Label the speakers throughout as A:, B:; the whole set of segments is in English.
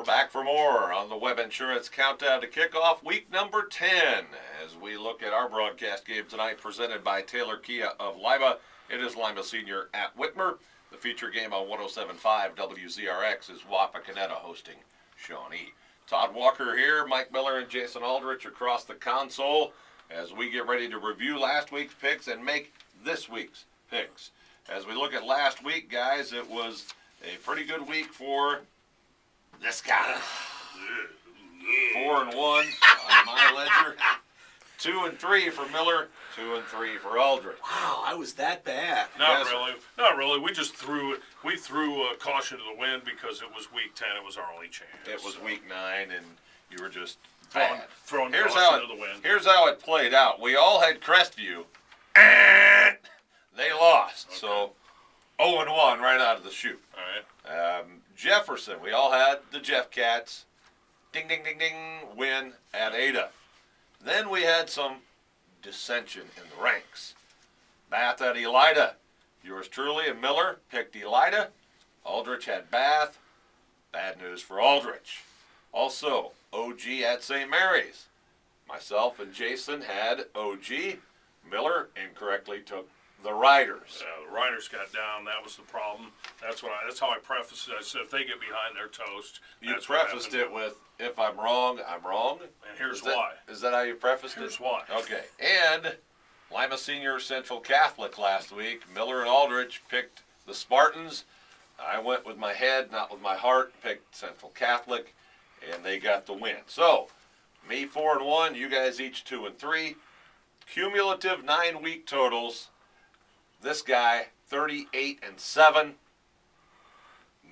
A: back for more on the Web Insurance Countdown to Kickoff, week number 10. As we look at our broadcast game tonight, presented by Taylor Kia of Lima. It is Lima Senior at Whitmer. The feature game on 107.5 WZRX is Wapakoneta hosting Shawnee. Todd Walker here, Mike Miller and Jason Aldrich across the console as we get ready to review last week's picks and make this week's picks. As we look at last week, guys, it was a pretty good week for this guy. 4-1 on my ledger. 2-3 for Miller. 2-3 for Aldrich.
B: Wow, I was that bad.
C: Not really. We just threw caution to the wind because it was week 10. It was our only chance.
A: It was week 9, and you were just
C: throwing caution to the wind.
A: Here's how it played out. We all had Crestview, and they lost.
C: Okay.
A: So 0-1 right out of the chute.
C: All right.
A: Jefferson, we all had the Jeff Cats. Ding, ding, ding, ding, win at Ada. Then we had some dissension in the ranks. Bath at Elida. Yours truly and Miller picked Elida. Aldrich had Bath. Bad news for Aldrich. Also, OG at St. Mary's. Myself and Jason had OG. Miller incorrectly took the Riders.
C: The Riders got down. That was the problem. That's how I prefaced it. I said if they get behind, they're toast.
A: You prefaced it with, if I'm wrong, I'm wrong.
C: And here's why.
A: Is that how you prefaced it?
C: Here's why.
A: Okay. And Lima Senior Central Catholic last week. Miller and Aldrich picked the Spartans. I went with my head, not with my heart, picked Central Catholic, and they got the win. So, me 4-1, you guys each 2-3. Cumulative 9-week totals. This guy 38-7.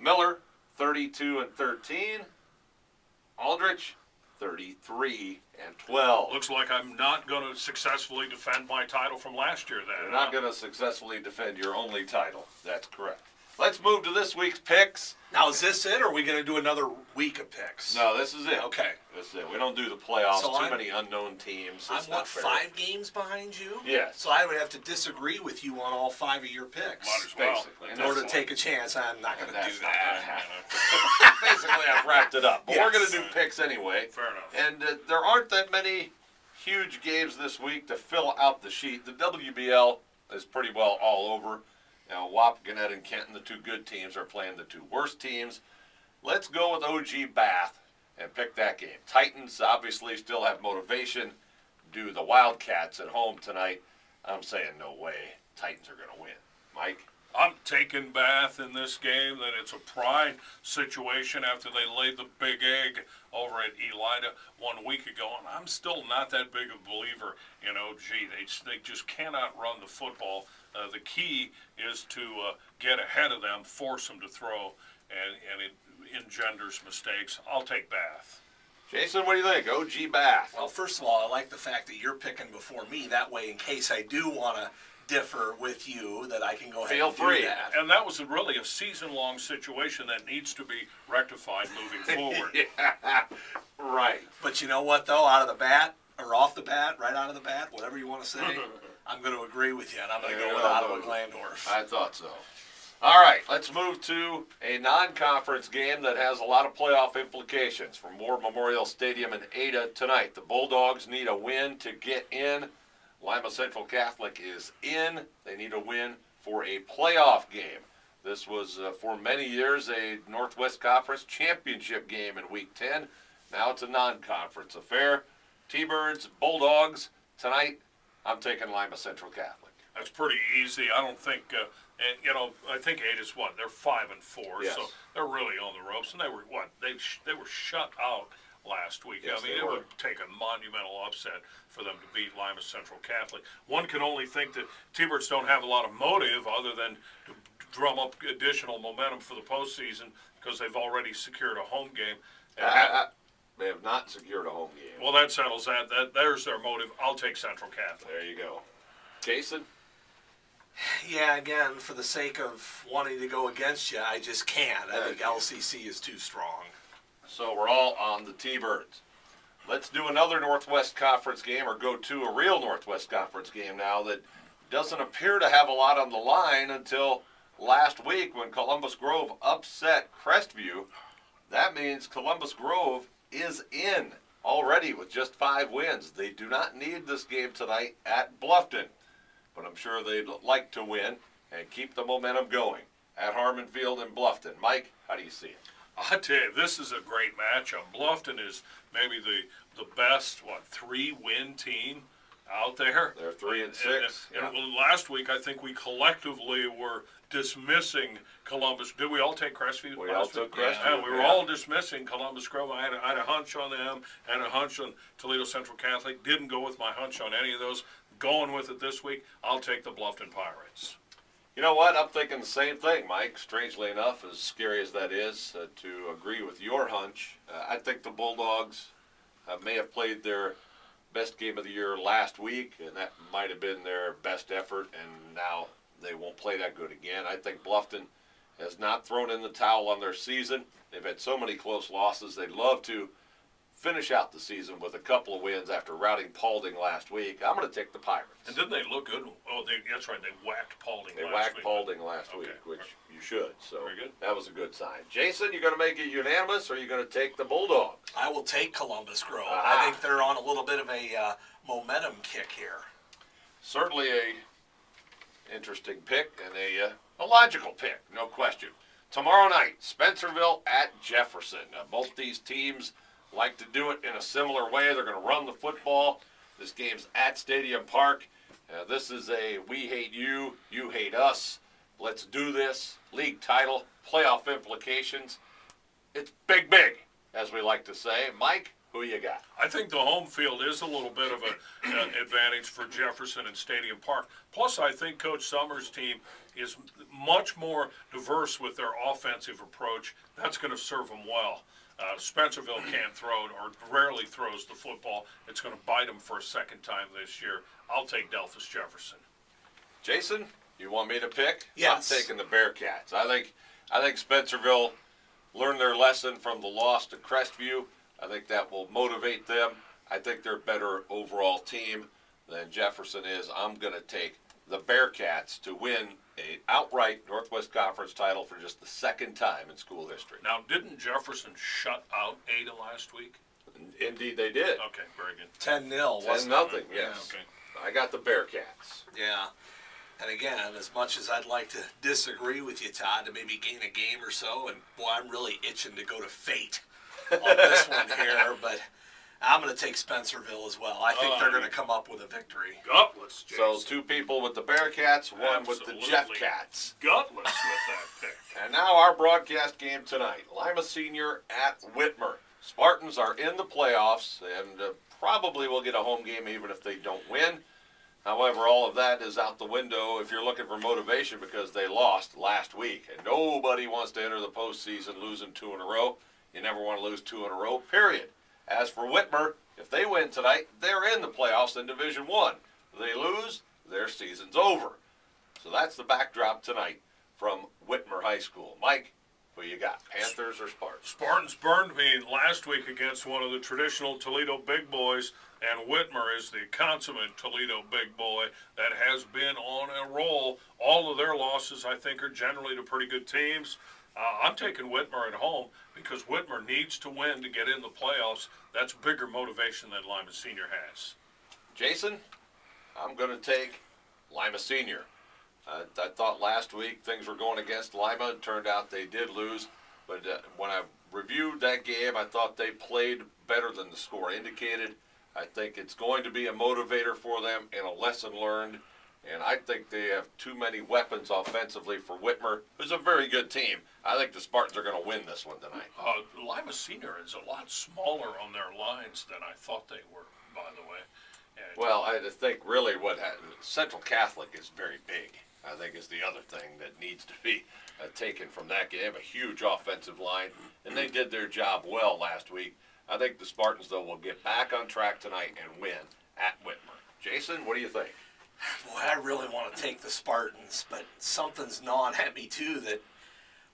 A: Miller 32-13. Aldrich 33-12.
C: Looks like I'm not going to successfully defend my title from last year then.
A: You're not going to successfully defend your only title. That's correct. Let's move to this week's picks.
B: Now, is this it, or are we going to do another week of picks?
A: No, this is it.
B: Okay.
A: This is it. We don't do the playoffs.
B: So
A: Too many unknown teams.
B: I'm,
A: It's not fair.
B: 5 games behind you?
A: Yes.
B: So I would have to disagree with you on all 5 of your picks.
C: Might as well.
A: Basically.
B: In order to take a chance, I'm not going to do
A: That's not
B: that.
A: Basically, I've wrapped it up. But
B: Yes.
A: we're going to do picks anyway.
C: Fair enough.
A: And there aren't that many huge games this week to fill out the sheet. The WBL is pretty well all over. Now, Wapakoneta and Kenton, the two good teams, are playing the two worst teams. Let's go with OG Bath and pick that game. Titans obviously still have motivation. Do the Wildcats at home tonight. I'm saying no way. Titans are going to win. Mike?
C: I'm taking Bath in this game. That it's a pride situation after they laid the big egg over at Elida 1 week ago. And I'm still not that big a believer in OG. They just cannot run the football. The key is to get ahead of them, force them to throw, and it engenders mistakes. I'll take Bath.
A: Jason, what do you think? OG Bath.
B: Well, first of all, I like the fact that you're picking before me. That way, in case I do want to differ with you, that I can go ahead and
A: Feel free.
B: do that.
C: And that was really a season-long situation that needs to be rectified moving forward.
A: Yeah, right.
B: But you know what, though? Out of the bat, or off the bat, right out of the bat, whatever you want to say, I'm going to agree with you, and I'm going to go with Ottawa Glandorf.
A: I thought so. All right, let's move to a non-conference game that has a lot of playoff implications from War Memorial Stadium in Ada tonight. The Bulldogs need a win to get in. Lima Central Catholic is in. They need a win for a playoff game. This was, for many years, a Northwest Conference championship game in Week 10. Now it's a non-conference affair. T-Birds, Bulldogs, tonight, I'm taking Lima Central Catholic.
C: That's pretty easy. I don't think, I think 8 is what? They're 5-4,
A: Yes.
C: so they're really on the ropes. And they were what? They were shut out last week.
A: Yes,
C: I mean,
A: they
C: it
A: were.
C: would take a monumental upset for them to beat Lima Central Catholic. One can only think that T-Birds don't have a lot of motive other than to drum up additional momentum for the postseason because they've already secured a home game. And
A: They have not secured a home game.
C: well, that settles that. There's their motive. I'll take Central Catholic.
A: There you go. Jason?
B: Yeah, again, for the sake of wanting to go against you, I just can't. I think LCC is too strong.
A: So we're all on the T-Birds. Let's do another Northwest Conference game, or go to a real Northwest Conference game now that doesn't appear to have a lot on the line until last week when Columbus Grove upset Crestview. That means Columbus Grove is in already with just 5 wins. They do not need this game tonight at Bluffton, but I'm sure they'd like to win and keep the momentum going at Harmon Field in Bluffton. Mike, how do you see it?
C: I tell you, this is a great matchup. Bluffton is maybe the best 3-win team out there.
A: They're 3 and 6.
C: And last week, I think we collectively were dismissing Columbus. Did we all take Crestview?
A: We all took Crestview.
C: Yeah, we were all dismissing Columbus Grove. I had a hunch on them. I had a hunch on Toledo Central Catholic. Didn't go with my hunch on any of those. Going with it this week, I'll take the Bluffton Pirates.
A: You know what? I'm thinking the same thing, Mike. Strangely enough, as scary as that is, to agree with your hunch, I think the Bulldogs may have played their best game of the year last week, and that might have been their best effort, and now they won't play that good again. I think Bluffton has not thrown in the towel on their season. They've had so many close losses. They'd love to finish out the season with a couple of wins after routing Paulding last week. I'm going to take the Pirates.
C: And didn't they look good? Oh, that's right. They whacked Paulding
A: They
C: last
A: whacked
C: week.
A: Paulding last week, which you should. So
C: Very good.
A: that was a good sign. Jason, you going to make it unanimous, or are you going to take the Bulldogs?
B: I will take Columbus Grove.
A: Ah.
B: I think they're on a little bit of a momentum kick here.
A: Certainly a interesting pick and a logical pick, no question. Tomorrow night, Spencerville at Jefferson. Both these teams like to do it in a similar way. They're going to run the football. This game's at Stadium Park. This is a we hate you, you hate us. Let's do this. League title, playoff implications. It's big, as we like to say. Mike, who you got?
C: I think the home field is a little bit of an advantage for Jefferson and Stadium Park. Plus, I think Coach Summers' team is much more diverse with their offensive approach. That's going to serve them well. Spencerville can't throw or rarely throws the football. It's going to bite them for a second time this year. I'll take Delphus Jefferson.
A: Jason, you want me to pick?
B: Yes.
A: I'm taking the Bearcats. I think Spencerville learned their lesson from the loss to Crestview. I think that will motivate them. I think they're a better overall team than Jefferson is. I'm going to take the Bearcats to win an outright Northwest Conference title for just the second time in school history.
C: Now, didn't Jefferson shut out Ada last week?
A: Indeed, they did.
C: Okay, very good.
B: 10-0, wasn't
A: 10-0,
B: it?
A: yes.
C: Okay.
A: I got the Bearcats.
B: Yeah. And again, as much as I'd like to disagree with you, Todd, to maybe gain a game or so, and boy, I'm really itching to go to fate on this one here, but I'm going to take Spencerville as well. I think they're going to come up with a victory.
C: Gutless, Jason.
A: So 2 people with the Bearcats, 1 with the
C: Absolutely.
A: Jeff Cats.
C: Gutless with that pick.
A: And now our broadcast game tonight. Lima Senior at Whitmer. Spartans are in the playoffs and probably will get a home game even if they don't win. However, all of that is out the window if you're looking for motivation because they lost last week. And nobody wants to enter the postseason losing 2 in a row. You never want to lose 2 in a row, period. As for Whitmer, if they win tonight, they're in the playoffs in Division I. If they lose, their season's over. So that's the backdrop tonight from Whitmer High School. Mike, who you got, Panthers or Spartans?
C: Spartans burned me last week against one of the traditional Toledo big boys, and Whitmer is the consummate Toledo big boy that has been on a roll. All of their losses, I think, are generally to pretty good teams. I'm taking Whitmer at home because Whitmer needs to win to get in the playoffs. That's bigger motivation than Lima Senior has.
A: Jason, I'm going to take Lima Senior. I thought last week things were going against Lima. It turned out they did lose. But when I reviewed that game, I thought they played better than the score indicated. I think it's going to be a motivator for them and a lesson learned. And I think they have too many weapons offensively for Whitmer, who's a very good team. I think the Spartans are going to win this one tonight.
C: Lima Senior is a lot smaller on their lines than I thought they were, by the way. And
A: Well, I think really Central Catholic is very big, I think, is the other thing that needs to be taken from that game. They have a huge offensive line, and they did their job well last week. I think the Spartans, though, will get back on track tonight and win at Whitmer. Jason, what do you think?
B: Boy, I really want to take the Spartans, but something's gnawing at me, too, that,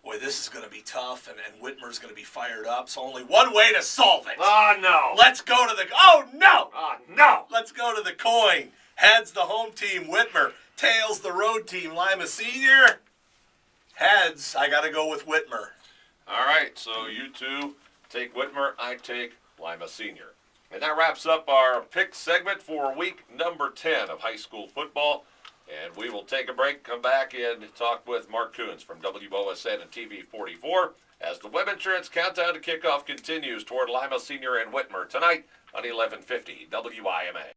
B: boy, this is going to be tough, and Whitmer's going to be fired up, so only one way to solve it.
A: Oh, no.
B: Let's go to the, oh, no!
A: Oh, no.
B: Let's go to the coin. Heads, the home team, Whitmer. Tails, the road team, Lima Senior. Heads, I got to go with Whitmer.
A: All right, so you two take Whitmer, I take Lima Senior. And that wraps up our pick segment for week number 10 of high school football. And we will take a break, come back, and talk with Mark Coons from WOSN and TV 44 as the Web Insurance Countdown to Kickoff continues toward Lima Senior and Whitmer tonight on 1150 WIMA.